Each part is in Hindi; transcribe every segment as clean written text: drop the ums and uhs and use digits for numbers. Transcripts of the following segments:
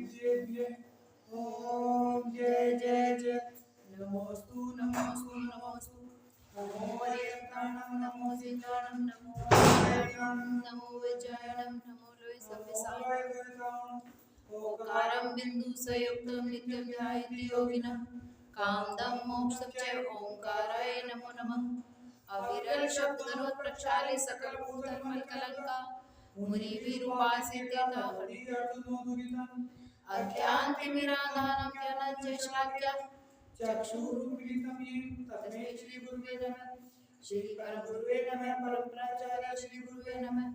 ओम जय जय जय नमोस्तु नमोस्तु नमोस्तु नमो हरियंताणं नमो सिद्धाणं नमो नारायणं नमो विजयणं नमो लोय सव्यसायणं ओंकारं बिंदु संयुक्तं नित्यं ध्यायन्ति योगिनः कामदं मोक्षं च ओंकाराय नमो नमः अविरल शब्द धनुत प्रक्षाली सकल भूतल कलंका मुनि विरूपासिते अज्ञानतिमिरान्धनं ज्ञानञ्जनशलाकया चक्षुरुन्मीलितं येन तस्मै श्रीगुरुवे नमः श्रीपरमगुरुवे नमः परमप्राचार्य श्रीगुरुवे नमः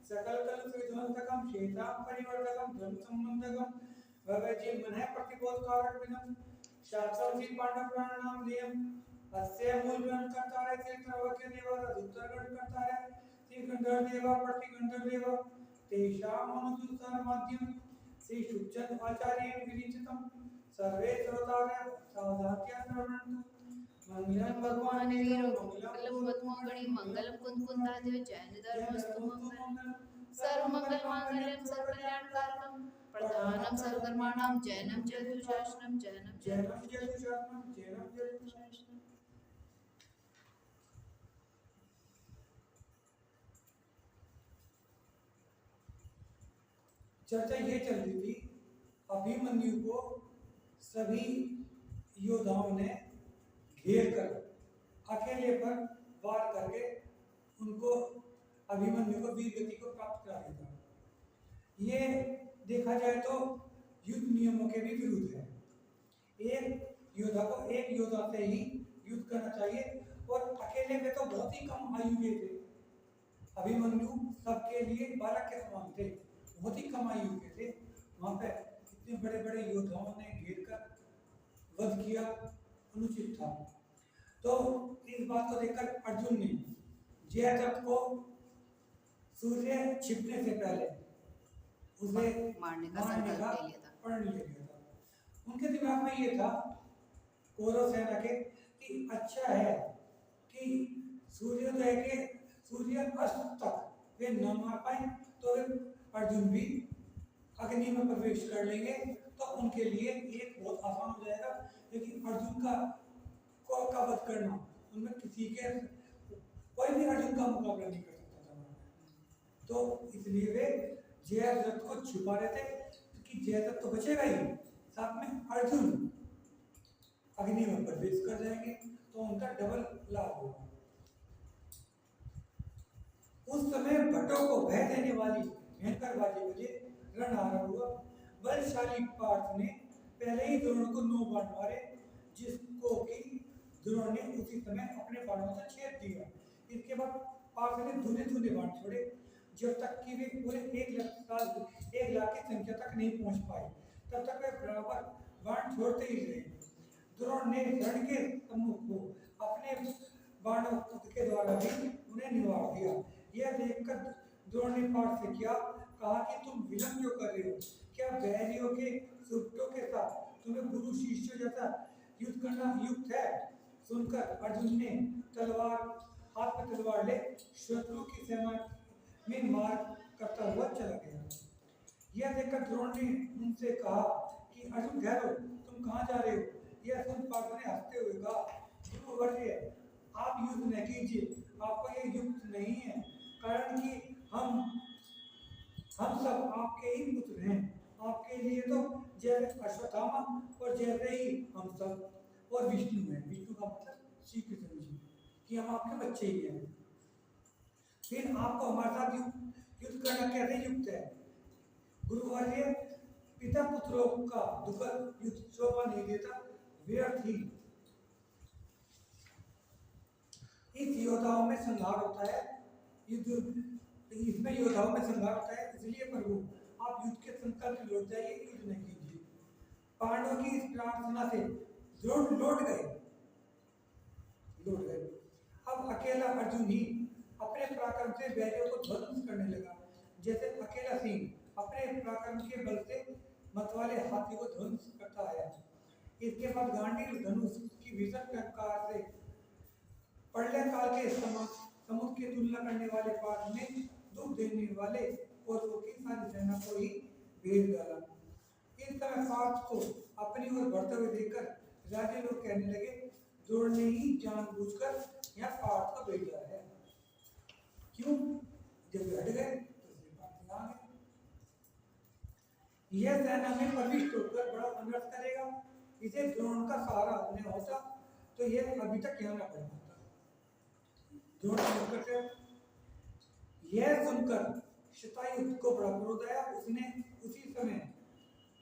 सकलकलविध्वंसकं शेतां परिवर्तकं धर्मसम्बन्धकं भगवती मनः प्रतिबोधकारकं शास्त्रं श्री पांडवपुराणां देयम् अस्य मूलग्रंथकर्तारः श्री सर्वज्ञदेवः उत्तरग्रंथकर्तारः श्री गंधर्वदेवः प्रतिगंधर्वदेवः तेषां मनुसुसारमाध्यम श्री शुचन आचार्येण विरचितं सर्वे श्रोतारः सावधात्या श्रवणन्तु मंगलम भगवान वीरो मंगलम पद्मगणि मंगलम कुंकुंदादेव जैन धर्मस्तु मंगलम सर्वमंगल मांगल्यम सर्वकल्याणकारकम प्रधानम सर्वधर्माणां जैनम जयतुशासनम जैनम जयतुशासनम जैनम जयतुशासनम। चर्चा ये चल रही थी अभिमन्यु को सभी योद्धाओं ने घेर कर अकेले पर वार करके उनको अभिमन्यु को वीर गति को प्राप्त करा दिया था। ये देखा जाए तो युद्ध नियमों के भी विरुद्ध है। एक योद्धा को एक योद्धा से ही युद्ध करना चाहिए और अकेले में तो बहुत ही कम आयु के थे। अभिमन्यु सबके लिए बालक के समान थे, बहुत ही कम आयु के थे। वहां पे इतने बड़े बड़े योद्धाओं ने घेर कर वध किया अनुचित था। तो इस बात को देखकर अर्जुन ने जयद्रथ को सूर्य छिपने से पहले उसे मारने का प्रण ले लिया था। उनके दिमाग में ये था कौरव सेना के कि अच्छा है कि सूर्योदय के सूर्य अस्त तक वे न मार पाए तो वे अर्जुन भी अग्नि में प्रवेश कर लेंगे तो उनके लिए एक बहुत आसान हो जाएगा। लेकिन अर्जुन का वध करना उनमें किसी के कोई भी अर्जुन का मुकाबला नहीं कर सकता था। तो इसलिए वे जयद्रथ को छुपा रहे थे कि जयद्रथ तो बचेगा ही, साथ में अर्जुन अग्नि में प्रवेश कर जाएंगे तो उनका डबल लाभ होगा। उस समय भट्टों को भय देने वाली भयंकर बाजी बजे, रण आरंभ हुआ। बलशाली पार्थ ने पहले ही द्रोण को 9 बाण मारे, जिसको कि द्रोण ने उसी समय अपने बाणों से छेद दिया। इसके बाद पार्थ ने धुने धुने बाण छोड़े जब तक कि वे पूरे 1 लाख की संख्या तक नहीं पहुंच पाए, तब तक वे बराबर बाण छोड़ते ही रहे। द्रोण ने रण के सम्मुख को अपने बाणों के द्वारा भी उन्हें निवार दिया। यह देखकर द्रोण ने पार्थ से कहा कि तुम विलंब क्यों कर रहे हो? क्या बैरियों के सुरतों के साथ तुम्हें गुरु शिष्य जैसा युद्ध करना युक्त है? सुनकर अर्जुन ने हाथ में तलवार ले शत्रु की सेना में मार करता हुआ चला गया। यह देखकर द्रोण ने उनसे कहा कि अर्जुन ठहरो, तुम कहाँ जा रहे हो? यह सुन पार्थ ने हंसते हुए कहा, गुरुवर्य आप युद्ध न कीजिए, आपको यह युक्त नहीं है, कारण कि हम सब आपके ही पुत्र हैं। आपके लिए तो जैसे अश्वत्थामा और जैसे ही हम सब और विष्णु हैं। विष्णु का मतलब श्री कृष्ण जी, कि हम आपके बच्चे ही हैं। फिर आपको हमारे साथ युद्ध करना कैसे युक्त है? गुरुवर्य पिता पुत्रों का दुखद युद्ध शोभा नहीं देता, व्यर्थ ही। इस योद्धाओं में संहार होता है, इसमें योद्धाओं में संहार होता है, इसलिए प्रभु आप युद्ध के संकल्प लौट जाइए, युद्ध नहीं कीजिए। पांडवों की इस प्रार्थना से द्रोण लौट गए। अब अकेला अर्जुन ही अपने पराक्रम से बैरियों को ध्वंस करने लगा, जैसे अकेला सिंह अपने पराक्रम के बल से मतवाले हाथी को ध्वंस करता है। इसके बाद गांडीव धनुष की भीषण टंकार से प्रलय काल के समुद्र की तुलना करने वाले पार्थ ने दुख देने वाले कौरवों की सारी सेना को ही भेज डाला। इस समय पार्थ को अपनी ओर बढ़ते हुए देखकर राजे लोग कहने लगे, द्रोण ने ही जानबूझकर यहाँ पार्थ को भेजा है। क्यों? जब हट गए तो इसलिए पार्थ आ गए। यह सेना में प्रविष्ट होकर बड़ा अनर्थ करेगा। इसे द्रोण का सहारा न होता तो यह अभी तक यहाँ न पड़ पाता। द्रोण यह सुनकर शतायुध को बड़ा क्रोध आया। उसने उसी समय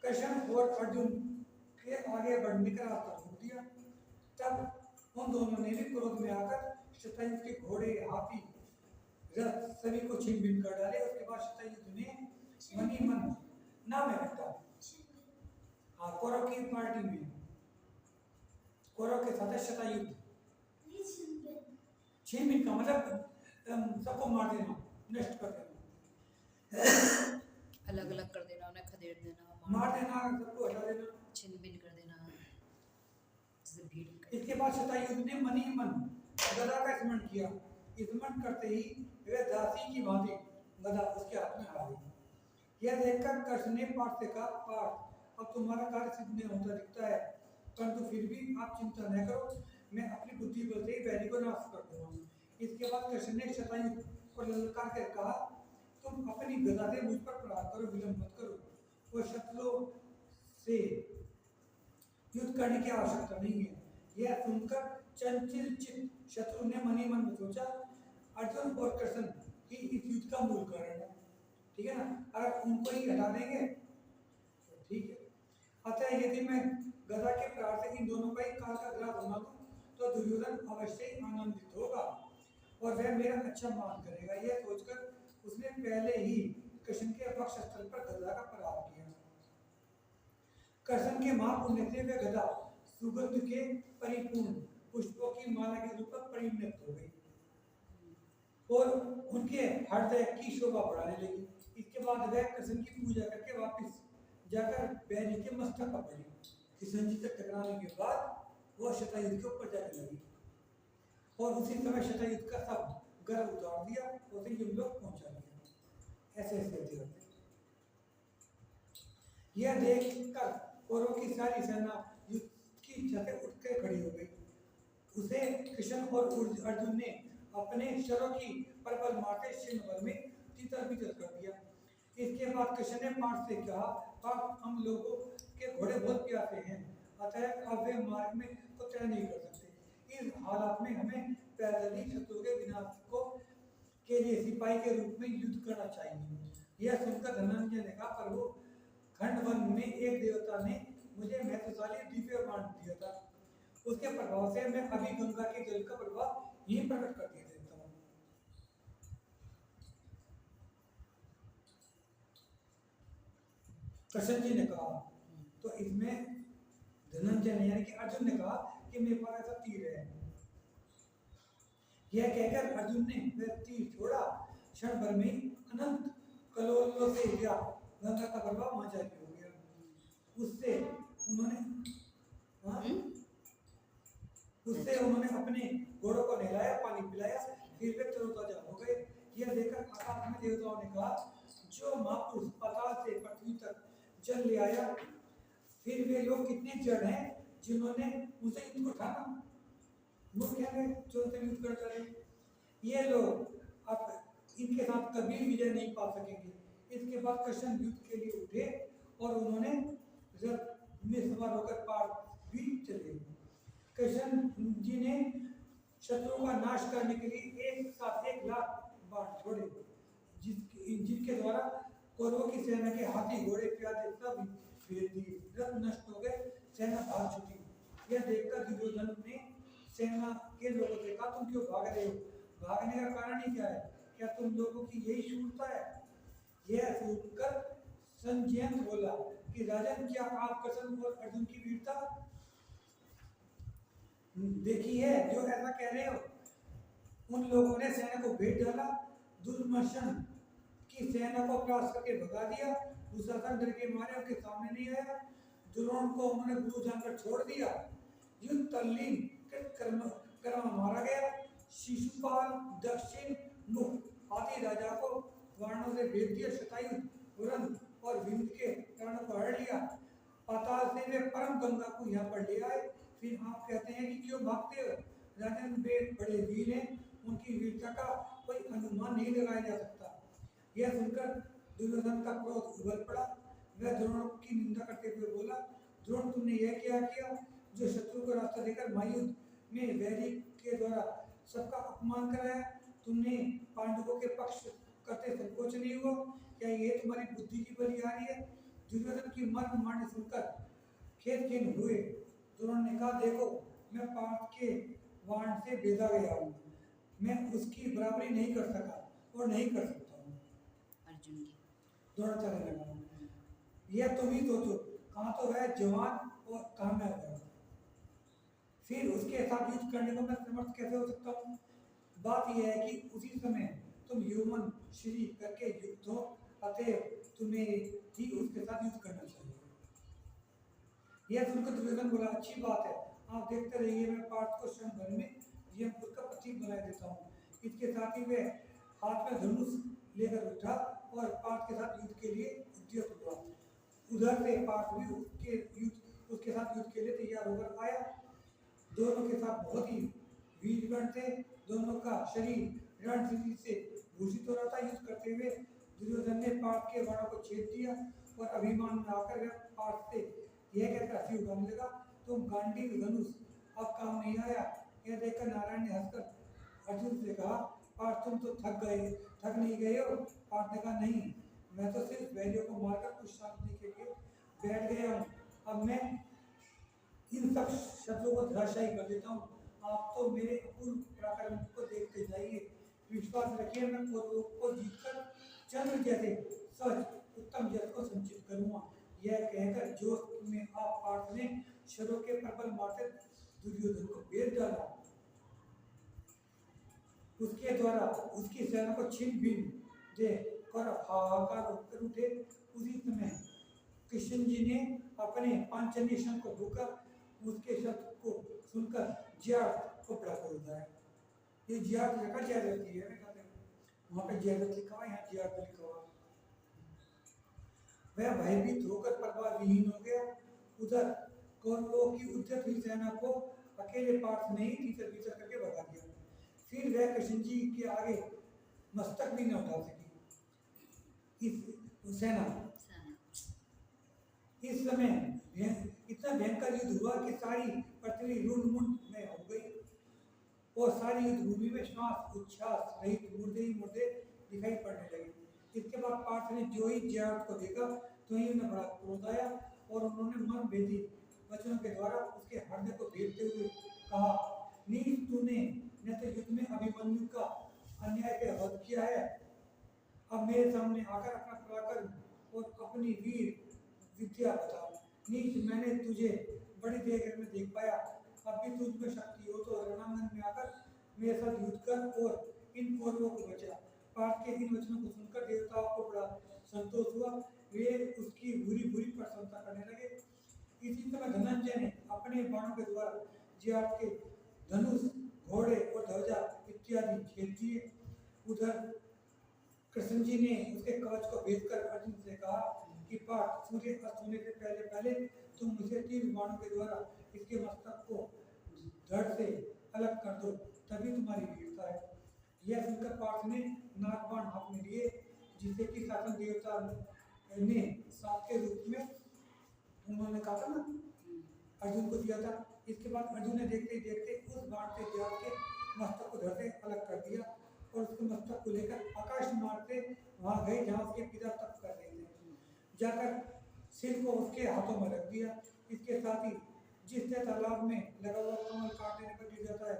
कृष्ण और अर्जुन के आगे बढ़ने का रास्ता रोक दिया। तब उन दोनों ने भी क्रोध में आकर शतायुध के घोड़े, हाथी, रथ सभी को छीन बीन कर डाले। उसके बाद शतायुध ने मनी मन नाम है बेटा, हाँ, कौरव की पार्टी में कौरव के साथ शतायुध छीन बीन का मतलब सबको मार देना, नष्ट कर देना, अलग अलग कर देना, उन्हें खदेड़ देना, मार देना, सबको हटा देना, छिन भिन कर देना। इसके बाद शतायुध ने मनी मन गदा का स्मरण किया। स्मरण करते ही वह दासी की भांति गदा उसके हाथ में आ गई। यह देखकर कृष्ण ने पार्थ से कहा, पार्थ, अब तुम्हारा कार्य सिद्ध नहीं होता दिखता है, परंतु फिर भी आप चिंता न करो, मैं अपनी बुद्धि बल से बैरी को नाश कर दूंगा। इसके बाद कृष्ण ने शतायुध को ललकार कर कहा, तुम अपनी गदा से मुझ पर प्रहार करो, विलंब मत करो। वो शत्रुओं से युद्ध करने की आवश्यकता नहीं है। यह सुनकर चंचल चित्त शत्रु ने मनी मन में सोचा, अर्जुन और कृष्ण ही इस युद्ध का मूल कारण है, ठीक है ना, अगर उनको ही हटा देंगे तो ठीक है। अतः यदि मैं गदा के प्रहार से इन दोनों का ही काल का ग्रास बना दूं तो दुर्योधन अवश्य ही आनंदित होगा और वह मेरा अच्छा मान करेगा। यह सोचकर उसने पहले ही कृष्ण के पक्ष स्थल पर गदा का प्रहार किया। कृष्ण के महापुण्य से वह गदा सुगंध के परिपूर्ण पुष्पों की माला के रूप में परिणत हो गई और उनके हृदय की शोभा बढ़ाने लगी। इसके बाद वह कृष्ण की पूजा करके वापस जाकर बैरी के मस्तक पर पड़ी। कृष्ण जी तक टकराने के बाद वह शतायुध के ऊपर जाने लगी और उसी समय शतायुध का सब गर्व उतार दिया और उसे युद्ध लोग पहुंचा दिया। ऐसे ऐसे होते यह देखकर कौरवों की सारी सेना युद्ध की इच्छा से उठ कर खड़ी हो गई। उसे कृष्ण और अर्जुन ने अपने शरों की परबल मारते शीर्ण भर में तितर बितर कर दिया। इसके बाद कृष्ण ने पार्थ से कहा, पार्थ, हम लोगों के घोड़े बहुत प्यासे हैं, अतः अब वे मार्ग में तो तय नहीं कर सकते। इस हालत में हमें पैदल ही शत्रु के विनाश को के लिए सिपाही के रूप में युद्ध करना चाहिए। यह सुनकर धनंजय ने कहा, प्रभु, खंडवन में एक देवता ने मुझे महत्वशाली दिव्य बाण दिया था, उसके प्रभाव से मैं अभी गंगा के जल का प्रभाव यही प्रकट कर देता हूँ। कृष्ण जी ने कहा, तो इसमें धनंजय ने यानी कि अर्जुन ने कहा कि मेरे पास ऐसा तीर है। यह कहकर अर्जुन ने वह तीर छोड़ा, क्षण भर में अनंत कलोलों से गंगा का प्रभाव वहां जाके हो गया। उससे उन्होंने अपने घोड़ों को नहलाया, पानी पिलाया, फिर वे तरोताजा हो गए। यह देखकर आकाश में देवताओं ने कहा, जो महापुरुष पाताल से पृथ्वी तक जल ले आया, फिर वे लोग कितने जड़ हैं जिन्होंने उसे युद्ध को ठाना। वो क्या है जो युद्ध कर रहे, ये लोग अब इनके साथ कभी विजय नहीं पा सकेंगे। इसके बाद कृष्ण युद्ध के लिए उठे और उन्होंने रथ में सवार होकर पार भी चले। कृष्ण जी ने शत्रुओं का नाश करने के लिए एक साथ 1 लाख बाण छोड़े, जिनके द्वारा कौरवों की सेना के हाथी, घोड़े, प्यादे सब फेर दिए, रथ नष्ट हो गए, सेना भाग छुटी। यह देखकर दुर्योधन ने सेना के लोगों से कहा, तुम क्यों भाग रहे हो? भागने का कारण ही क्या है? क्या तुम लोगों की यही शूरता है? यह सुनकर संजयंत बोला कि राजन, क्या आप कृष्ण और अर्जुन की वीरता देखी है जो ऐसा कह रहे हो? उन लोगों ने सेना को भेज डाला, दुर्मर्शन की सेना को क्रॉस करके भगा दिया। दुशासन डर के मारे उनके सामने नहीं आया। द्रोण को उन्होंने गुरु जानकर छोड़ दिया। युद्ध तल्लीन कर्म मारा गया। शिशुपाल दक्षिण मुख आदि राजा को वाणों से भेज दिया। शतायुध, उरन और विंध्य के प्राणों को हर लिया। पाताल से वे परम गंगा को यहाँ पर ले आए। फिर आप कहते हैं कि क्यों भागते हो? राजन वे बड़े वीर हैं, उनकी वीरता का कोई अनुमान नहीं लगाया जा सकता। यह सुनकर दुर्योधन का क्रोध उबल पड़ा। वह द्रोण की निंदा करते हुए बोला, द्रोण तुमने यह क्या किया जो शत्रु को रास्ता देकर महायुद्ध में वैरी के द्वारा सबका अपमान कराया? तुमने पांडवों के पक्ष करते संकोच नहीं हुआ? क्या ये तुम्हारी बुद्धि की बलिहारी है? दुर्योधन की मर्म मांड सुनकर खेद हुए द्रोण ने कहा, देखो मैं पार्थ के वाण से बेधा गया हूँ, मैं उसकी बराबरी नहीं कर सका और नहीं कर सकता हूँ। अर्जुन की द्रोणाचार्य लगा, यह तुम ही सोचो, कहाँ तो है जवान और कहाँ मैं बड़ा, फिर उसके साथ युद्ध करने को मैं समर्थ कैसे हो सकता हूँ? बात यह है कि उसी समय तुम ह्यूमन श्री करके युक्त हो, अतः तुम्हें ही उसके साथ युद्ध करना चाहिए। यह सुनकर दुर्योधन बोला, अच्छी बात है, आप देखते रहिए, मैं पार्थ को क्षण भर में यमपुर का प्रतीक बना देता हूँ। इसके साथ ही वह हाथ में धनुष लेकर उठा और पार्थ के साथ युद्ध के लिए उद्यत हुआ। उधर से पार्थ भी उसके साथ युद्ध के लिए तैयार होकर आया। दोनों के साथ बहुत ही वीरगण थे, दोनों का शरीर रणनीति से भूषित हो रहा था। युद्ध करते हुए दुर्योधन ने पार्थ के बाणों को छेद दिया और अभिमान में आकर वह पार्थ से यह कहकर हंसी उड़ाने लगा, तुम गांडीव धनुष अब काम नहीं आया। यह देखकर नारायण ने हंसकर अर्जुन से कहा, पार्थ तुम तो थक नहीं गए हो? पार्थ ने कहा, नहीं, मैं तो सिर्फ वैरियों को मारकर कुछ शांति के लिए बैठ गया हूँ। अब मैं इन सब शब्दों को धराशायी कर देता हूँ। आप तो मेरे अपूर्व पराक्रम को देखते जाइए, विश्वास रखिए, मैं कौरवों को जीतकर चंद्र जैसे सच उत्तम जस को संचित करूंगा। यह कहकर जोश में आप पार्थ ने शरों के प्रबल मारते दुर्योधन को बेच डाला। उसके द्वारा उसकी सेना को छीन भिन देकर हाहाकार कर उठे। उसी समय कृष्ण जी ने अपने पांचजन्य शंख को धोकर उसके शब्द को सुनकर जियार्थ को बड़ा कर उठाया। ये जियार्थ जगह जय रहती है, वहाँ पे जय लिखा हुआ, यहाँ जियार्थ लिखा हुआ। वह भयभीत होकर परवाह विहीन हो गया। उधर कौरवों की उद्यत हुई सेना को अकेले पार्थ ने ही तीतर बीतर करके भगा दिया। फिर वह कृष्ण जी के आगे मस्तक भी न उठा सकी। इस सेना इस समय इतना भयंकर युद्ध हुआ कि सारी पृथ्वी रुंड में हो गई और सारी युद्ध भूमि में श्वास उच्छ्वास रहित मुर्दे ही मुर्दे दिखाई पड़ने लगे। इसके बाद पार्थ ने जो ही जियार्थ को देखा तो ही उन्हें बड़ा क्रोध आया और उन्होंने मन भेदी वचनों के द्वारा उसके हृदय को भेदते हुए कहा, नीच तूने न तो युद्ध में अभिमन्यु का अन्याय पे वध किया है, अब मेरे सामने आकर अपना पराक्रम और अपनी वीर विद्या बता। नीच, मैंने तुझे बड़ी देर में देख पाया, अब भी तुझ में शक्ति हो तो रणांगन में आकर मेरे साथ युद्ध कर और इन कौरवों को बचा। पार्थ के इन वचनों को सुनकर देवताओं को बड़ा संतोष हुआ, वे उसकी बुरी बुरी प्रशंसा करने लगे। इसी समय धनंजय ने अपने बाणों के द्वारा जियार्थ के धनुष, घोड़े और ध्वजा इत्यादि छेद दिए। उधर कृष्ण जी ने उसके कवच को भेदकर अर्जुन से कहा कि पार्थ, सूर्य अस्त होने से पहले पहले तुम मुझे तीव्र बाणों के द्वारा इसके मस्तक को धड़ से अलग कर दो, तभी तुम्हारी वीरता है। यह सुनकर पार्थ ने नागबाण हाथ में लिए, जिसे कि शासन देवता ने साप के रूप में उन्होंने कहा था ना, अर्जुन को दिया था। इसके बाद अर्जुन ने देखते ही देखते उस बाण से जियार्थ के मस्तक को धड़ से अलग कर दिया और उसके मस्तक को लेकर आकाश मार्ग से वहां गए जहां उसके पिता तप कर रहे थे। जाकर सिर को उसके हाथों में रख दिया। इसके साथ ही जिस तालाब में लगा हुआ कमल काट देने पर गिर जाता है,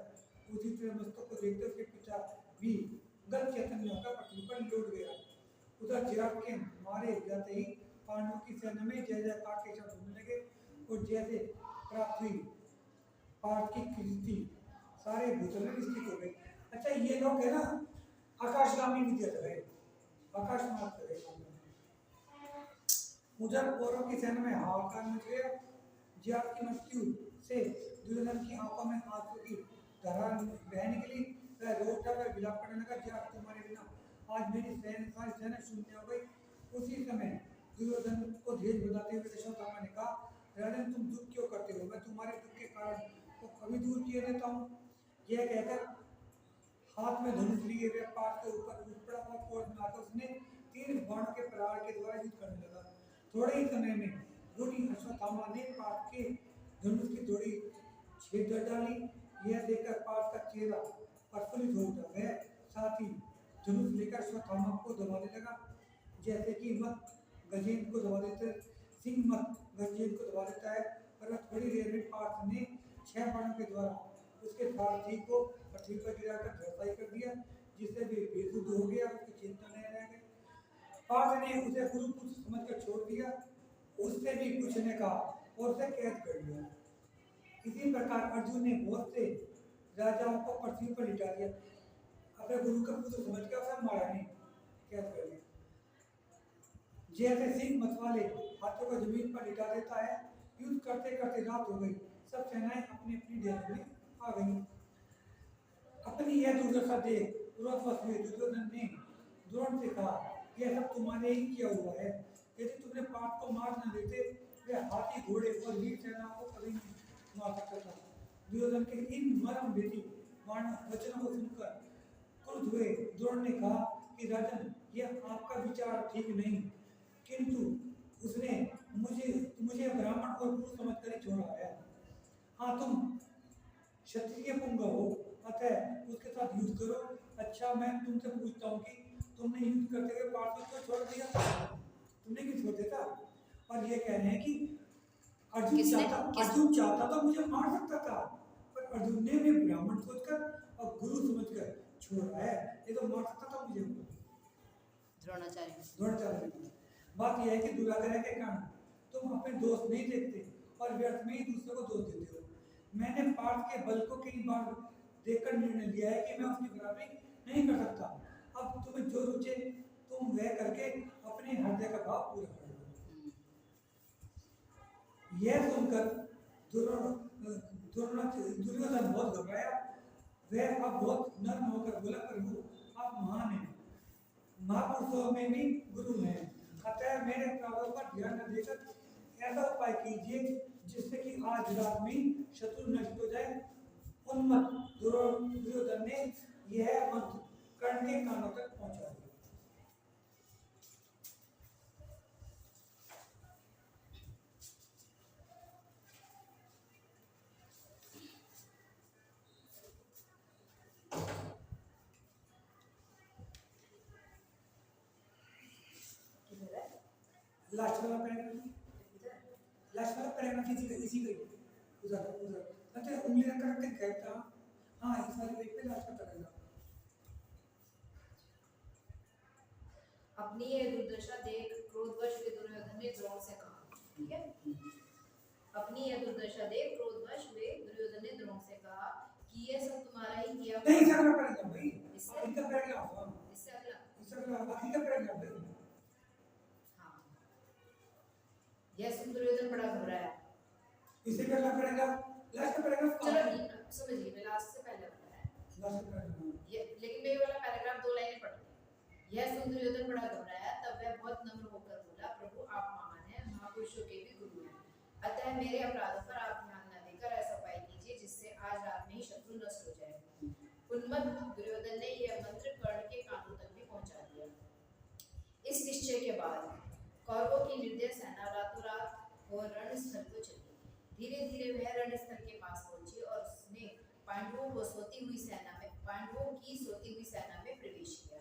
उसी तरह मस्तक को देखते उसके पिता भी गल चैतन्य होकर पृथ्वी पर लौट गया। उधर जियार्थ के मारे जाते ही पांडवों की सेना में जय जयकार के शब्द होने लगे और जैसे प्राप्त हुई पार्थ की कीर्ति सारे भूतल में विस्तृत हो गई। अच्छा, ये लोग है ना आकाशगामी विद्या से रहे, आकाश मार्ग से रहे। उधर कौरवों की सेना में हाहाकार मच गया। जियार्थ की मृत्यु से दुर्योधन की आंखों में आंसू की धारा बह निकली। वह रो उठा, विलाप करने लगा, जियार्थ तुम्हारे बिना आज मेरी सारी सेना शून्य हो गई। उसी समय दुर्योधन को धीरज बताते हुए अश्वत्थामा ने कहा, राजन तुम दुख क्यों करते हो, मैं तुम्हारे दुख के कारण को कभी दूर किए देता हूँ। यह कहकर हाथ में धनुष लिए हुए पार्थ के ऊपर उठ पड़ा और क्रोध में आकर उसने 3 बाणों के प्रहार के द्वारा युद्ध करने लगा। थोड़े ही समय में गुणी अश्वत्थामा ने पार्थ के धनुष की थोड़ी छेद कर डाली। यह देखकर पार्थ का चेहरा प्रफुल्लित हो उठा। वह साथ ही धनुष लेकर अश्वत्थामा को दबाने लगा, जैसे कि मत गजेंद्र को दबा देते सिंह मत गजेंद्र को दबा देता है। पर थोड़ी देर में पार्थ ने 6 बाणों के द्वारा उसके सारथी को पृथ्वी पर गिराकर धराशायी कर दिया, जिससे वे बेसुध हो गया, उसकी चिंता नहीं रह गई। पार्थ ने उसे गुरुपुत्र समझकर छोड़ दिया, उससे भी कुछ ने कहा और उसे कैद कर लिया। इसी प्रकार अर्जुन ने बहुत से राजाओं को पृथ्वी पर लिटा दिया, अपने गुरु का पुत्र समझकर उसे मारा नहीं, कैद कर लिया। जैसे सिंह मत वाले हाथों को जमीन पर लिटा देता है। युद्ध करते करते रात हो गई, सब सेनाएं अपनी अपनी डेरे में आ गई। अपनी यह दुर्दशा देख क्रोधवश हुए दुर्योधन ने द्रोण से कहा, यह सब तुम्हारे ही किया हुआ है। यदि तुमने पार्थ को मार न देते, वे हाथी घोड़े और वीर सेनाओं को कभी नहीं मार सकता था। दुर्योधन के इन मर्म भेदी वचनों को सुनकर क्रुद्ध हुए द्रोण ने कहा कि राजन, यह आपका विचार ठीक नहीं, किंतु उसने मुझे ब्राह्मण और पुरुष समझकर ही छोड़ा है। हाँ, तुम क्षत्रिय पुंग हो, अतः उसके साथ युद्ध करो। अच्छा, मैं तुमसे पूछता हूँ कि तुमने युद्ध करते हुए पार्थ को छोड़ दिया? तुमने क्यों छोड़ देता? और ये कह रहे हैं कि अर्जुन चाहता तो मुझे मार सकता था, पर अर्जुन ने भी ब्राह्मण सोचकर और गुरु समझकर छोड़ा है। ये तो मार सकता था मुझे। द्रोणाचार्य। बात यह है कि दुराग्रह के कारण तुम अपने दोस्त नहीं देखते और व्यर्थ में ही दूसरे को दोष देते हो। मैंने पार्थ के बल को कई बार देखकर निर्णय लिया है कि मैं उसकी बराबरी नहीं कर सकता। अब तुम्हें जो रुचे तुम वह करके अपने हृदय का भाव पूरा कर लो। यह सुनकर दुर्योधन बहुत घबराया। वह अब बहुत नर्म होकर बोला, प्रभु आप महान हैं, महापुरुषों में भी गुरु हैं, अतः मेरे प्रावधान पर ध्यान न देकर ऐसा उपाय कीजिए जिससे कि आज रात में शत्रु नष्ट हो जाए। उन्मत्त दुर्योधन ने यह मंत्र कर्ण के कानों तक पहुंचा दिया। लास्ट वाला पैराग्राफ इसी का उधर अच्छा उंगली रख कर के कहता। हाँ, इस वाले पेज पे लास्ट का पैराग्राफ। अपनी यह दुर्दशा देख क्रोधवश हुए दुर्योधन ने द्रोण से कहा, ठीक है? अपनी यह दुर्दशा देख क्रोधवश हुए दुर्योधन ने द्रोण से कहा कि यह सब तुम्हारा ही किया हुआ। नहीं, इसका पैराग्राफ भाई, इसका पैराग्राफ, इससे अगला बाकी का पैराग्राफ भाई। यह सुन दुर्योधन बड़ा घबराया। इसे क्या पैराग्राफ, लास्ट का पैराग्राफ। चलो समझिए, मैं लास्ट से पहले वाला है लास्ट पैराग्राफ। ये, लेकिन मैं ये वाला पैराग्राफ 2 लाइनें पढ़ रही। यह सुन दुर्योधन बड़ा घबराया, तब वह बहुत नम्र होकर बोला, प्रभु आप महान हैं, महापुरुषों के भी गुरु हैं, अतः मेरे अपराधों पर आप ध्यान न देकर ऐसा उपाय कीजिए जिससे आज रात में ही शत्रु नष्ट हो जाए। उन्मत्त दुर्योधन ने यह मंत्र कर्ण के कानों तक भी पहुंचा दिया। इस निश्चय के बाद कौरवों की निर्दय सेना रातों रात और रणस्थल को चली। धीरे धीरे वह रणस्थल के पास पहुंची और उसने पांडवों की सोती हुई सेना में प्रवेश किया।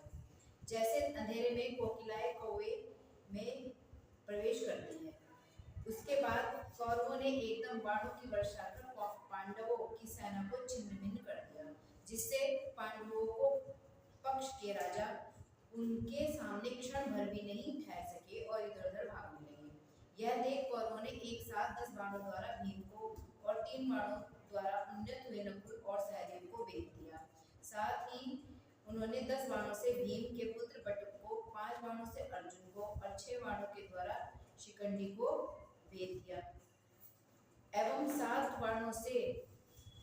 जैसे अंधेरे में कोकिलाएं कौवे में प्रवेश करती है। उसके बाद कौरवों ने एकदम बाणों की वर्षा कर पांडवों की सेना को छिन्न-भिन्न कर दिया, जिससे पांडवों को पक्ष के राजा उनके सामने क्षण भर भी नहीं ठहर सके और इधर-उधर भागने लगे। यह देख कौरवों ने एक साथ 10 बाणों द्वारा भीम को और 3 बाणों द्वारा उन्नत हुए नकुल और सहदेव को भेद दिया। साथ ही उन्होंने 10 बाणों से भीम के पुत्र बटुक को, 5 बाणों से अर्जुन को और 6 बाणों के द्वारा शिखंडी को भेद दिया एवं 7 बाणों से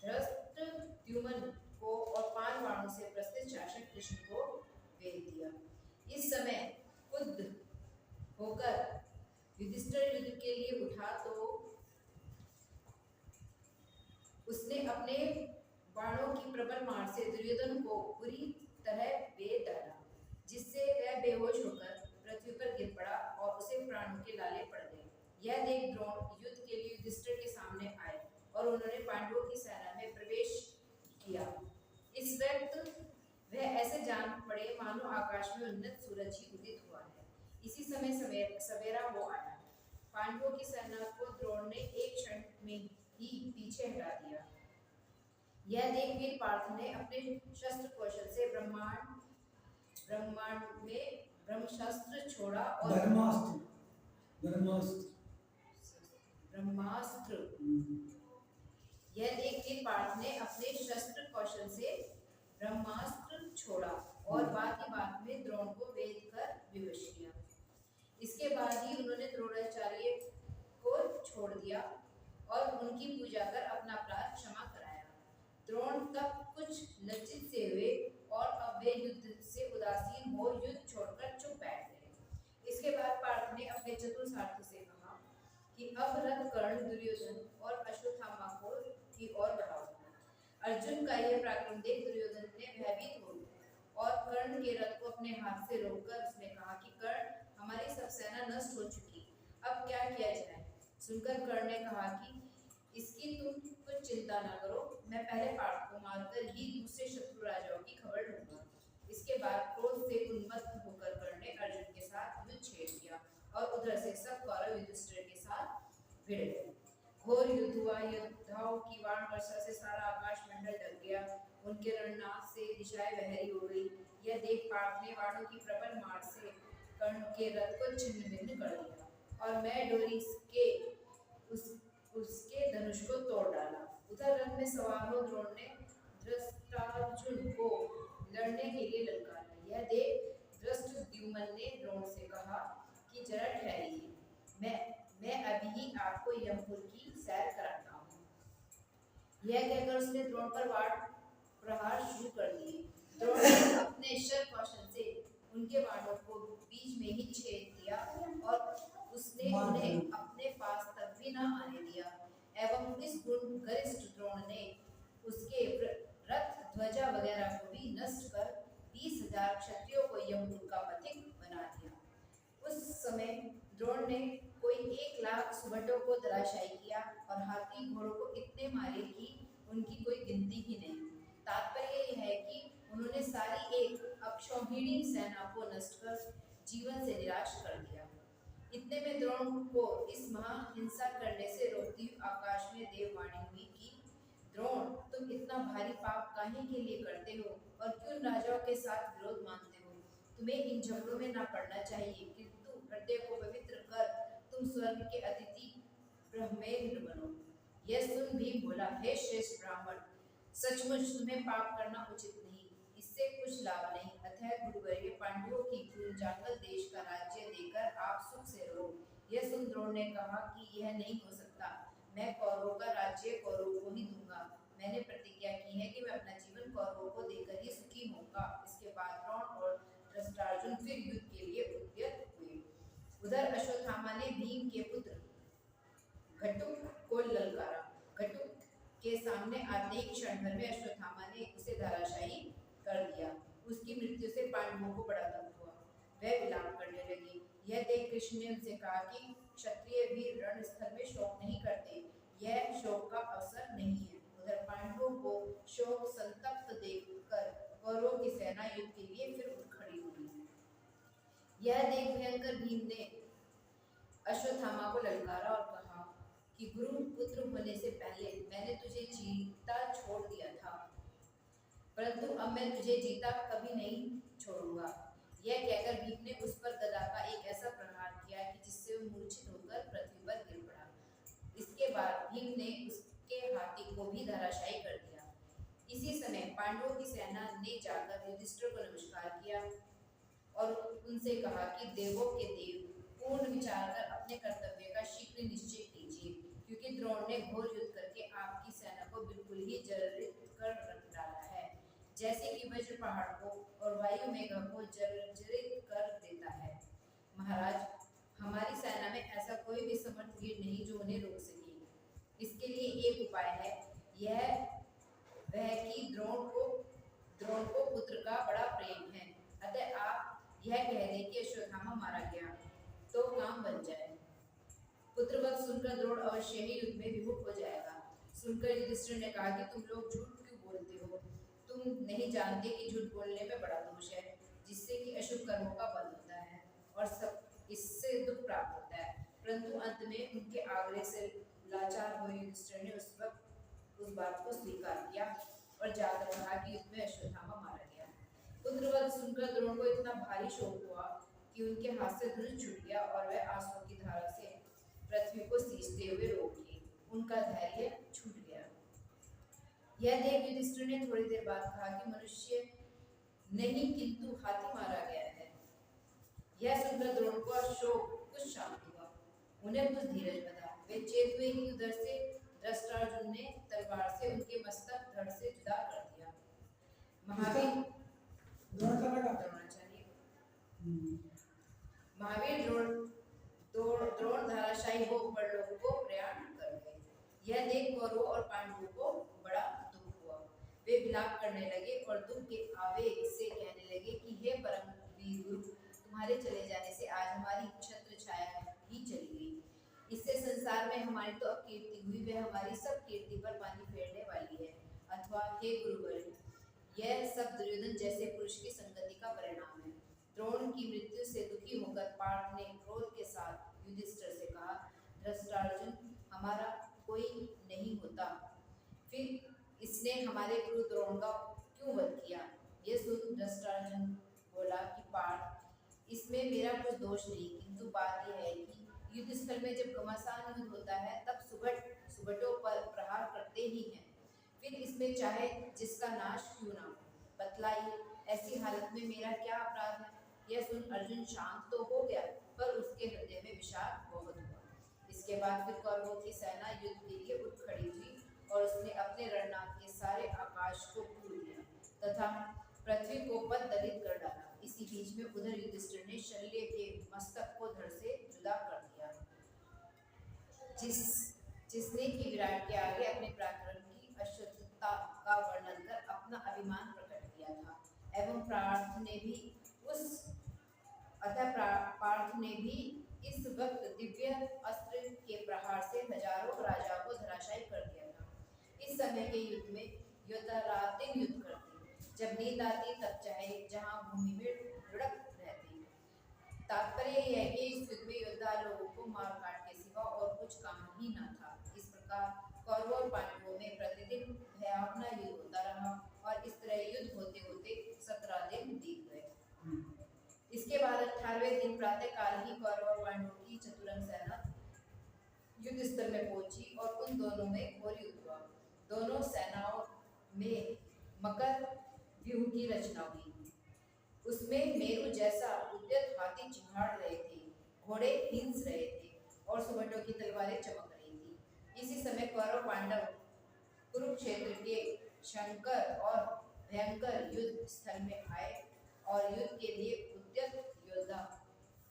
धृष्टद्युम्न को और 5 बाणों से प्रसिद्ध शासक कृष्ण को भेद दिया। इस समय क्रुद्ध होकर युधिष्ठिर युद्ध के लिए उठा तो प्रबल मार से दुर्योधन को बुरी तरह बेध डाला, जिससे वह बेहोश होकर पृथ्वी पर गिर पड़ा और उसे प्राणों के लाले पड़ गए। यह देख द्रोण युद्ध के लिए युधिष्ठिर के सामने आए और उन्होंने पांडवों की सेना में प्रवेश किया। इस वक्त वह ऐसे जान पड़े मानो आकाश में उन्नत सूरज ही उदित हुआ है। इसी समय सवेरा हो आया। पांडवों की सेना को द्रोण ने एक क्षण में ही पीछे हटा दिया। यह देख वीर पार्थ ने अपने शस्त्र कौशल से ब्रह्मांड में ब्रह्मास्त्र छोड़ा और ब्रह्मास्त्र यह देख वीर पार्थ ने अपने शस्त्र कौशल से ब्रह्मास्त्र छोड़ा और बात ही बात में द्रोण को वेद कर विवश किया। इसके बाद ही उन्होंने द्रोणाचार्य को छोड़ दिया और उनकी पूजा कर अपना अपराध क्षमा कराया। द्रोण तब कुछ लज्जित से हुए और अब वे युद्ध से उदासीन हो युद्ध छोड़कर चुप बैठ गए। इसके बाद पार्थ ने अपने चतुर सारथी से कहा कि अब रथ कर्ण, दुर्योधन और अश्वत्थामा को की ओर बढ़ाओ। अर्जुन का यह पराक्रम देख दुर्योधन ने भयभीत हो और कर्ण के रथ को अपने हाथ से रोककर उसने कहा कि कर्ण, हमारी सब सेना नष्ट हो चुकी, अब क्या किया जाए। सुनकर कर्ण ने कहा कि इसकी तुम कुछ चिंता न करो, मैं पहले पार्थ को मारकर ही दूसरे शत्रु राजाओं की खबर लूंगा। इसके बाद क्रोध से उन्मत्त होकर कर्ण ने अर्जुन के साथ युद्ध छेड़ दिया और उधर से सब कौरव युधिष्ठिर के साथ भिड़ गए। घोर युद्ध हुआ। योद्धाओं की बाण वर्षा से सारा आकाश मंडल ढक गया। उनके रणनाद से दिशाएं बहरी हो गई। यह देख पार्थ ने बाणों की प्रबल मार से कर्ण के रथ को छिन्न भिन्न कर दिया और मैं डोरी के उसके धनुष को तोड़ डाला। उधर रथ में सवार हो द्रोण ने धृतराष्ट्रार्जुन को लड़ने के लिए ललकारा। यह देख धृष्टद्युम्न ने द्रोण से कहा कि जरा ठहरिए, मैं अभी ही आपको यमपुर की सैर कराता हूँ। यह कहकर उसने द्रोण पर वार प्रहार शुरू कर दिए। द्रोण ने अपने शर कौशल से उनके बाणों को बीच में ही छेद दिया और उसने उन्हें अपने पास तक भी न आने दिया। एवं इस गुण गरिष्ठ द्रोण ने उसके रथ, ध्वजा वगैरह को भी नष्ट कर 20,000 क्षत्रियों को यमपुर का पथिक बना दिया। उस समय द्रोण ने कोई 1,00,000 सुबटों को धराशायी किया और हाथी घोड़ों को इतने मारे कि उनकी कोई गिनती ही नहीं। तात्पर्य यह है कि उन्होंने सारी एक अक्षौहिणी सेना को नष्ट कर जीवन से निराश कर दिया। इतने में द्रोण को इस महाहिंसा करने से रोकती आकाश में देववाणी हुई कि द्रोण, तुम इतना भारी पाप काहे के लिए करते हो और क्यों राजाओं के साथ विरोध मानते हो। तुम्हें इन झगड़ों में न पड़ना चाहिए, किंतु हृदय को पवित्र कर तुम स्वर्ग के अतिथि ब्रह्मेंद्र बनो। यह सुन भी बोला, हे श्रेष्ठ ब्राह्मण, सचमुच तुम्हें पाप करना उचित नहीं, इससे कुछ लाभ नहीं। अतः गुरुवर्य, पांडवों की कुंजांगल देश का राज्य देकर आप सुख से रहो। यह सुन द्रोण ने कहा कि यह नहीं हो सकता, मैं कौरवों का राज्य कौरवों को ही दूंगा। मैंने प्रतिज्ञा की है कि मैं अपना जीवन कौरवों को देकर ही सुखी होऊंगा। इसके बाद द्रोण और धृतराष्ट्रार्जुन फिर युद्ध के लिए उद्यत हुए। उधर अश्वत्थामा ने भीम के पुत्र घटुक को ललकारा। घटुक के सामने आते ही क्षण भर में अश्वत्थामा ने उसे धराशायी कर दिया। उसकी मृत्यु से पांडवों को बड़ा दुख हुआ। वह विलाप करने लगे। यह देख कृष्ण ने उनसे कहा कि क्षत्रिय वीर रणस्थल में शोक नहीं करते, यह शोक का अवसर नहीं है। उधर पांडवों को शोक संतप्त देखकर कौरवों की सेना युद्ध के लिए फिर उठ खड़ी हुई। यह देख भयंकर भीम ने अश्वत्थामा को ललकारा और कहा कि गुरु पुत्र होने से पहले मैंने तुझे जीता छोड़ दिया था, परंतु अब मैं तुझे जीता कभी नहीं छोड़ूंगा। यह कहकर भीम ने उस पर गदा का एक ऐसा प्रहार किया कि जिससे वह मूर्छित होकर पृथ्वी पर गिर पड़ा। इसके बाद भीम ने उसके हाथी को भी धराशायी कर दिया। इसी समय पांडवों की सेना ने जाकर युधिष्ठिर को नमस्कार किया और उनसे कहा कि देवों के देव, पूर्ण विचार कर अपने कर्तव्य का शीघ्र निश्चय कीजिए, क्योंकि द्रोण ने घोर युद्ध करके आपकी सेना को बिल्कुल ही जर्जरित कर रख डाला है, जैसे कि वज्र पहाड़ को और वायु मेघ को जर्जरित कर देता है। महाराज, हमारी सेना में ऐसा कोई भी समर्थ वीर नहीं जो उन्हें रोक सके। इसके लिए एक उपाय है, यह वह कि द्रोण को अवश्य ही युद्ध में विमुख हो जाएगा। सुनकर युधिष्ठिर ने कहा कि तुम लोग झूठ क्यों बोलते हो? तुम नहीं जानते कि झूठ बोलने में बड़ा दोष है, जिससे कि अशुभ कर्मों का बल होता है और सब इससे दुख प्राप्त होता है। परंतु अंत में उनके आग्रह से लाचार हुए युधिष्ठिर ने उस वक्त उस बात को स्वीकार किया और जाकर कहा कि युद्ध में अश्वत्थामा मारा गया। पुत्रवध सुनकर द्रोण को इतना भारी शोक हुआ कि उनके हाथ से धनुष छूट गया और वह आंसुओं की धारा से पृथ्वी को सींचते हुए रो उठे। उनका धैर्य छूट गया। यह देख युधिष्ठिर ने थोड़ी देर बाद कहा कि मनुष्य नहीं किंतु हाथी मारा गया है। यह सुनकर द्रोण को शोक कुछ शांत हुआ, उन्हें कुछ धीरज बना। वे चेत हुए कि उधर से धृतराष्ट्र ने तलवार से उनके मस्तक धड़ से जुदा कर दिया। महावीर द्रोण धाराशायी हो परलोक को प्रयाण कर गए। यह देख कौरवों और पांडवों को बड़ा दुख हुआ। वे विलाप करने लगे और दुख के आवेग से कहने लगे कि हे परम वीर गुरु, तुम्हारे चले जाने से आज हमारी छत्र छाया ही चली गई। इससे संसार में हमारी तो अब कीर्ति हुई, वे हमारी सब कीर्ति पर पानी फेरने वाली है। अथवा हे गुरुवर, यह सब दुर्योधन जैसे पुरुष की संगति का परिणाम है। द्रोण की मृत्यु से दुखी होकर पार्थ ने क्रोध के साथ युधिष्ठिर से कहा, धृतराष्ट्र हमारा कोई नहीं होता, फिर इसने हमारे गुरु द्रोण का क्यों वध किया? यह सुन धृतराष्ट्र बोला कि पार्थ, इसमें मेरा कुछ दोष नहीं, किंतु बात यह है कि युद्ध स्थल में जब घमासान युद्ध होता है तब सुबटों पर प्रहार करते ही हैं, फिर इसमें चाहे जिसका नाश क्यों ना हो। बतलाइए, ऐसी हालत में मेरा क्या अपराध है? यह सुन अर्जुन शांत तो हो गया, पर उसके हृदय में विषाद बहुत हुआ। इसके बाद फिर कौरवों की सेना युद्ध के लिए उठ खड़ी हुई और उसने अपने रणनाग के सारे आकाश को पूर दिया तथा पृथ्वी को पद दलित कर डाला। इसी बीच में उधर युधिष्ठिर ने शल्य के मस्तक को धड़ से जुदा कर दिया, जिसने कि विराट के आगे अपने पराक्रम की अशुद्धता का वर्णन कर अपना अभिमान प्रकट किया था। एवं पार्थ ने भी इस वक्त दिव्य अस्त्र के प्रहार से हजारों राजाओं को धराशायी कर दिया था। इस समय के युद्ध में योद्धा रात दिन युद्ध करते, जब नींद आती तब चाहे जहां भूमि में लुढ़क रहते। तात्पर्य यह है कि इस युद्ध में योद्धा लोगों को मार काट के सिवा और कुछ काम ही न था। इस प्रकार कौरवों और पांडवों में प्रतिदिन भयावना युद्ध होता रहा और इस तरह युद्ध होते होते 17 दिन बीत गए। इसके बाद 18वें दिन प्रातः काल ही कौरव और पांडवों की चतुरंग सेना युद्ध स्थल में पहुंची और उन दोनों में घोर युद्ध हुआ। दोनों सेनाओं में मकर व्यूह की रचना हुई। उसमें मेरु जैसा उद्यत हाथी चिंगाड़ रहे थे, घोड़े हिंस रहे थे और सुबटों की तलवारें चमक रही थी। इसी समय कौरव पांडव कुरुक्षेत्र के शंकर और भयंकर युद्ध स्थल में आए और युद्ध के लिए उद्यत योद्धा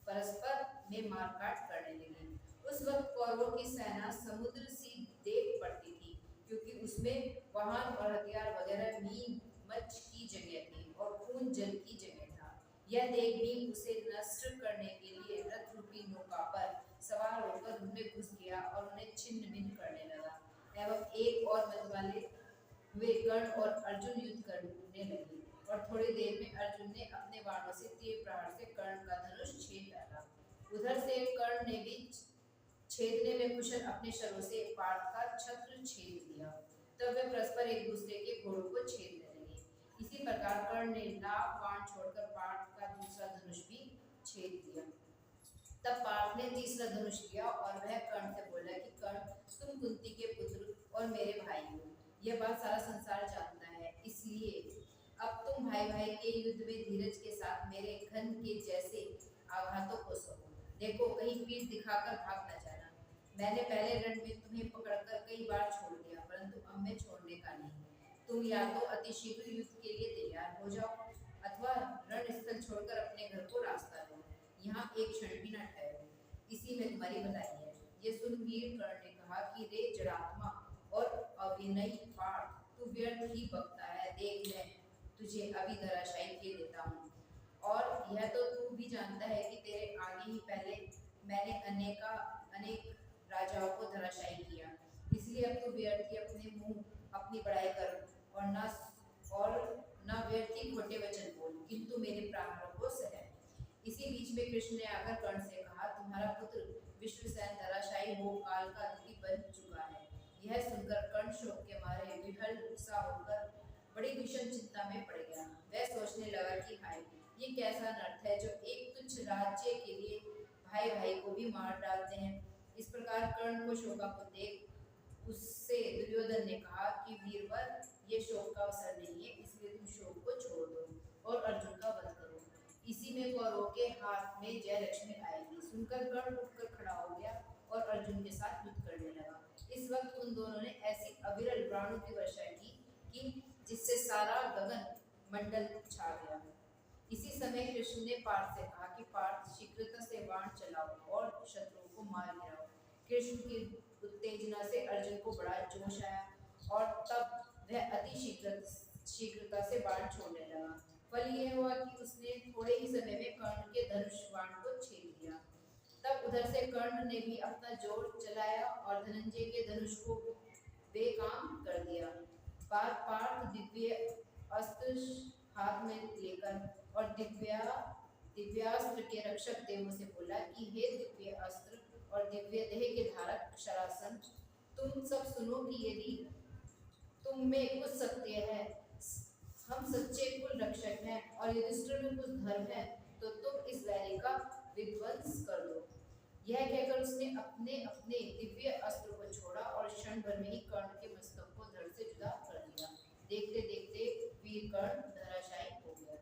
परस्पर में मारकाट करने लगे। उस वक्त कौरवों की सेना समुद्र सी देख पड़ती थी, क्योंकि उसमें वाहन और हथियार वगैरह मीन मच्छ की जगह थी और खून जल की जगह था। यह देख भीम उसे नष्ट करने के लिए रथ रूपी नौका पर सवार होकर उनमें घुस गया और उन्हें छिन्न भिन्न करने लगा। एवं एक और मतवाले वे कर्ण और अर्जुन युद्ध करने लगे और थोड़ी देर में अर्जुन ने अपने बाणों से तीर प्रहार से कर्ण का धनुष छेद डाला। उधर से कर्ण ने भी छेदने में कुशल अपने शरों से पार्थ का छत्र छेद दिया। तब वे परस्पर एक दूसरे के घोड़ों को छेदने लगे। इसी प्रकार कर्ण ने लाख बाण छोड़कर पार्थ का दूसरा धनुष भी छेद दिया। तब पार्थ ने तीसरा धनुष लिया और वह कर्ण से बोला कि कर्ण, तुम कुंती के पुत्र और मेरे भाई हो, यह बात सारा संसार जानता है, इसलिए अब तुम भाई भाई के युद्ध में धीरज के साथ मेरे घन के जैसे आघातों को सहो। देखो, कहीं पीठ दिखाकर भाग न जाना। मैंने पहले रण में तुम्हें पकड़कर कई बार छोड़ दिया, परंतु अब मैं छोड़ने का नहीं। तुम या तो अति शीघ्र युद्ध के लिए तैयार हो जाओ अथवा रण स्थल छोड़कर अपने घर को रास्ता लो, यहाँ एक क्षण भी न ठहरो, इसी में तुम्हारी भलाई है। ये सुन वीर कर्ण ने कहा कि रे जड़ात्मा और अविनयी पार्थ, तू व्यर्थ ही बकता है। देख, मैं तुझे अभी धराशायी किए देता हूँ, और यह तो तू भी जानता है कि तेरे आगे ही पहले मैंने अनेक राजाओं को धराशायी किया। इसलिए अब तू व्यर्थी अपने मुंह अपनी बड़ाई कर और न व्यर्थी खोटे वचन बोल, किंतु मेरे प्राणों को सह। इसी बीच में कृष्ण ने आकर कर्ण से कहा, तुम्हारा पुत्र विश्वसेन धराशायी हो काल का अतिथि बन चुका है। यह सुनकर कर्ण शोक के मारे विह्वल सा होकर बड़ी भीषण चिंता में पड़ गया। वह सोचने लगा कि हाय, ये कैसा नर्थ है जो एक तुच्छ राज्य के लिए भाई भाई को भी मार डालते हैं। इस प्रकार कर्ण को शोकाकुल देख उससे दुर्योधन ने कहा कि वीरवर, ये शोक का अवसर नहीं है, इसलिए तुम शोक को छोड़ दो और अर्जुन का वध करो। इसी में कौरवों के हाथ में जय लक्ष्मी आएगी। सुनकर कर्ण उठकर खड़ा हो गया और अर्जुन के साथ युद्ध करने लगा। इस वक्त उन दोनों ने ऐसी अविरल बाणों की वर्षा की जिससे सारा गगन मंडल छा गया। इसी समय कृष्ण ने पार्थ से कहा कि पार्थ, शीघ्रता से बाण चलाओ और शत्रुओं को मार गिराओ। कृष्ण की उत्तेजना से अर्जुन को बड़ा जोश आया और तब वह अति शीघ्रता से बाण छोड़ने लगा। फल यह हुआ कि उसने थोड़े ही समय में कर्ण के धनुष बाण को छेद दिया। तब उधर से कर्ण ने भी अपना जोर चलाया और धनंजय के धनुष को बेकाम कर दिया। पार्थ दिव्य अस्त्र हाथ में लेकर और दिव्यास्त्र के रक्षक देवों से बोला कि हे दिव्य अस्त्र और दिव्य देह के धारक शरासन, तुम सब सुनो कि यदि तुम में कुछ सत्य है, हम सच्चे कुल रक्षक हैं और युधिष्ठिर में कुछ धर्म है, तो तुम इस वैरी का विध्वंस कर दो। यह कहकर उसने अपने अपने दिव्य अस्त्र को छोड़ा और क्षण भर में ही कर्ण के मस्तक को धड़ से जुदा कर दिया। देखते देखते वीर कर्ण धराशायी हो गया।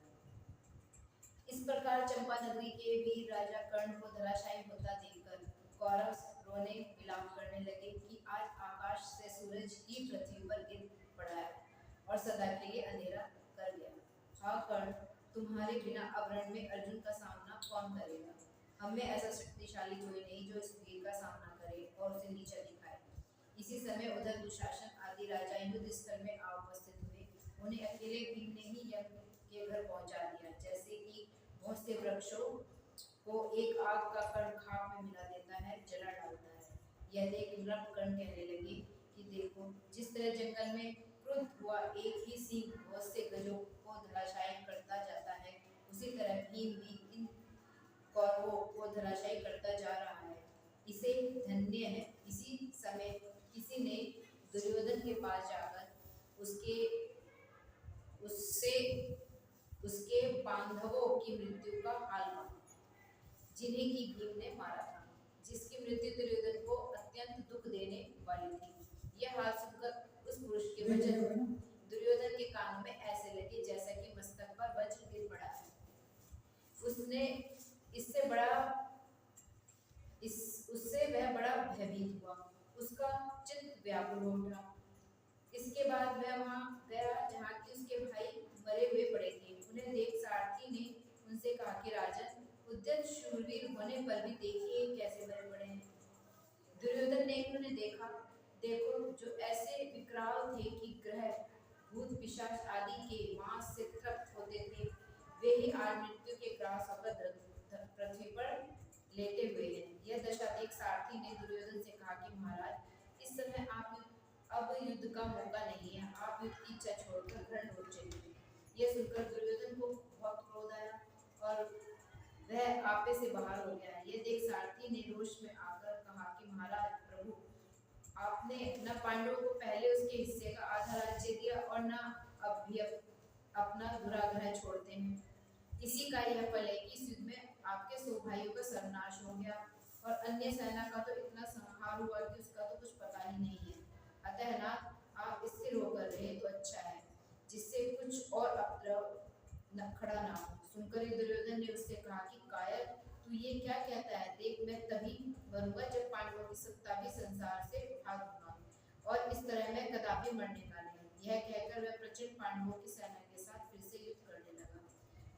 इस प्रकार चंपा नगरी के वीर राजा कर्ण को धराशायी होता देखकर कौरव रोने विलाप करने लगे कि आज आकाश से सूरज ही पृथ्वी पर गिर पड़ा है और सदा के लिए अंधेरा कर गया। हाँ कर्ण, तुम्हारे बिना अब रण में अर्जुन का सामना कौन करेगा? हम में ऐसा शक्तिशाली कोई नहीं जो इस वीर का सामना करे और उसे नीचा दिखाए। इसी समय उधर दुशासन आदि राजा युद्ध स्थल में आ उपस्थित हुए। उन्हें अकेले भीम ने ही यज्ञ के घर पहुंचा दिया, जैसे कि बहुत से वृक्षों को एक आग का कण खाक में मिला देता है, जला डालता है। यह देख नृप कर्ण कहने लगे कि देखो, जिस तरह जंगल में क्रुद्ध हुआ एक ही सिंह बहुत से गजों को धराशायी करता जाता है, उसी तरह भीम भी इन कौरवों को धराशायी करता जा रहा है। इसे धन्य है। इसी समय किसी ने दुर्योधन के पास जाकर उसके बांधवों की मृत्यु का हाल मांगा, जिन्हें की भीम ने मारा था, जिसकी मृत्यु दुर्योधन को अत्यंत दुख देने वाली थी। यह हाल सुनकर उस पुरुष के वचन दुर्योधन के कानों में ऐसे लगे जैसा कि मस्तक पर वज्र गिर पड़ा है। उससे वह बड़ा भयभीत हुआ, उसका चित्त व्याकुल हो उठा। इसके बाद वह वहां गया जहाँ की उसके भाई मरे हुए पड़े थे। उन्हें देख सारथी ने उनसे कहा कि राजन, उद्यत शूरवीर होने पर भी देखिए कैसे मरे पड़े हैं। दुर्योधन ने उन्हें देखा, देखो जो ऐसे विकराल थे कि ग्रह भूत पिशाच आदि के मांस से तृप्त होते थे, वे ही आज मृत्यु के ग्रास होकर पृथ्वी पर लेटे हुए हैं। यह दशा देख सारथी ने दुर्योधन से कहा कि महाराज, इस समय आप अब युद्ध का मौका नहीं है, आप युद्ध की इच्छा छोड़कर घर लौट चलिए। यह सुनकर दुर्योधन को बहुत क्रोध आया और वह आपे से बाहर हो गया। यह देख सारथी ने रोष में आकर कहा कि महाराज प्रभु, आपने न पांडवों को पहले उसके हिस्से का आधा राज्य दिया और न अब भी अपना दुराग्रह छोड़ते हैं। इसी का यह फल है कि इस युद्ध में आपके 100 भाइयों का सर्वनाश हो गया और अन्य सेना का तो इतना संहार हुआ कि उसका तो कुछ पता ही नहीं है। अतः ना आप स्थिर होकर रहे तो अच्छा है, जिससे कुछ और उपद्रव खड़ा ना हो। सुनकर दुर्योधन ने उससे कहा कि कायर, तू ये क्या कहता है? देख, मैं तभी मरूंगा जब पांडवों की सत्ता भी संसार से उठा दूंगा और इस तरह मैं कदापि मरने का नहीं। यह कहकर वह प्रचंड पांडवों की सेना के साथ फिर से युद्ध करने लगा।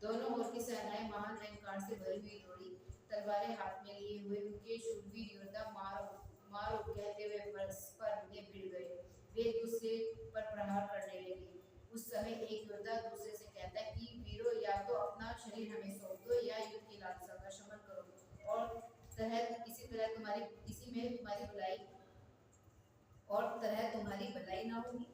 दोनों ओर की सेनाएं महान अहंकार से भरी हुई दौड़ी, तलवारें हाथ में लिए हुए उनके शूरवीर योद्धा मारो मारो कहते हुए परस्पर में भिड़ गए। वे एक दूसरे पर प्रहार करने लगे। उस समय एक योद्धा दूसरे से कहता है कि वीरों, या तो अपना शरीर हमें सौंप दो या युद्ध की लालसा का शमन करो और इसी में तुम्हारी भलाई और तरह तुम्हारी भलाई ना होगी।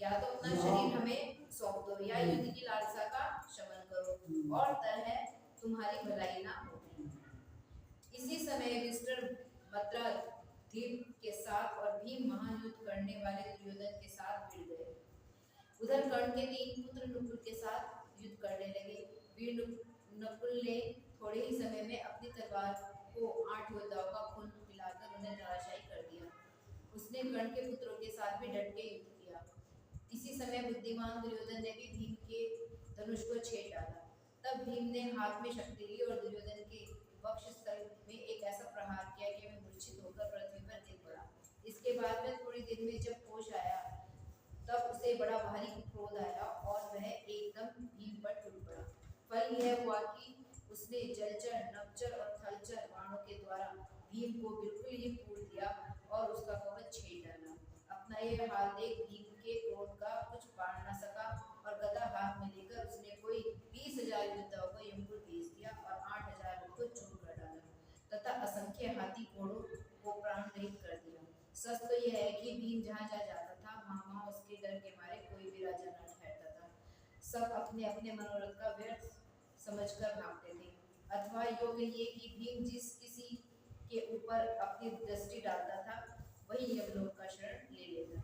या तो अपना हाँ। शरीर हमें सौंप दो या युद्ध की लालसा का शमन करो और तरह तुम्हारी भलाई ना होगी। इसी समय मिस्टर मद्राधीप के साथ और भीम महायुद्ध करने वाले दुर्योधन के साथ भिड़ गए। उधर कर्ण के 3 पुत्र नकुल के साथ युद्ध करने लगे। वीर नकुल ने थोड़े ही समय में अपनी तलवार को 8 योद्धाओं का खून पिलाकर उन्हें धराशायी कर दिया। उसने कर्ण के पुत्रों के साथ भी डट के युद्ध किया। इसी समय बुद्धिमान दुर्योधन ने भी भीम के धनुष को छेद डाला। तब भीम ने हाथ में शक्ति ली और दुर्योधन के वक्षस्थल में एक ऐसा प्रहार किया कि वह मूर्छित होकर पृथ्वी पर गिर पड़ा। इसके बाद में थोड़ी देर में जब होश आया तब उसे बड़ा भारी क्रोध आया और वह एकदम भीम पर टूट पड़ा। फल यह हुआ कि उसने जलचर, नभचर और थलचर बाणों के द्वारा भीम को बिल्कुल ही पूर दिया और उसका कवच छेद डाला। अपना यह हाल देख भीम के क्रोध का कुछ बाढ़ न सका और गदा हाथ में लेकर उसने कोई 20,000 योद्धाओं को यमपुर भेज दिया और 8,000 को चूर कर डाला तथा असंख्य हाथी घोड़ों को प्राण रहित कर दिया। सच तो यह है कि भीम जहाँ जहाँ जाता था वहाँ उसके डर के मारे कोई भी राजा न ठहरता था। सब अपने अपने मनोरथ का व्यर्थ समझकर भागते थे। अथवा यो कहिए कि भीम जिस किसी के ऊपर अपनी दृष्टि डालता था वही यमलोक का शरण ले लेता।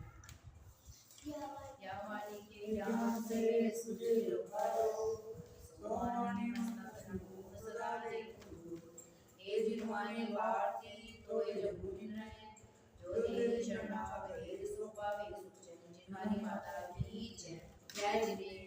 या वाणी के ज्ञान से सुझे उबारो, सोमानी मस्तक नमो सदा देखो। हे जिन्वाने वार्ती तो ये जब बुझ रहे, जो देहि शरणागत सो पावे सुख चैन। जिन्वानी माता की जय। जय जिनेन्द्र।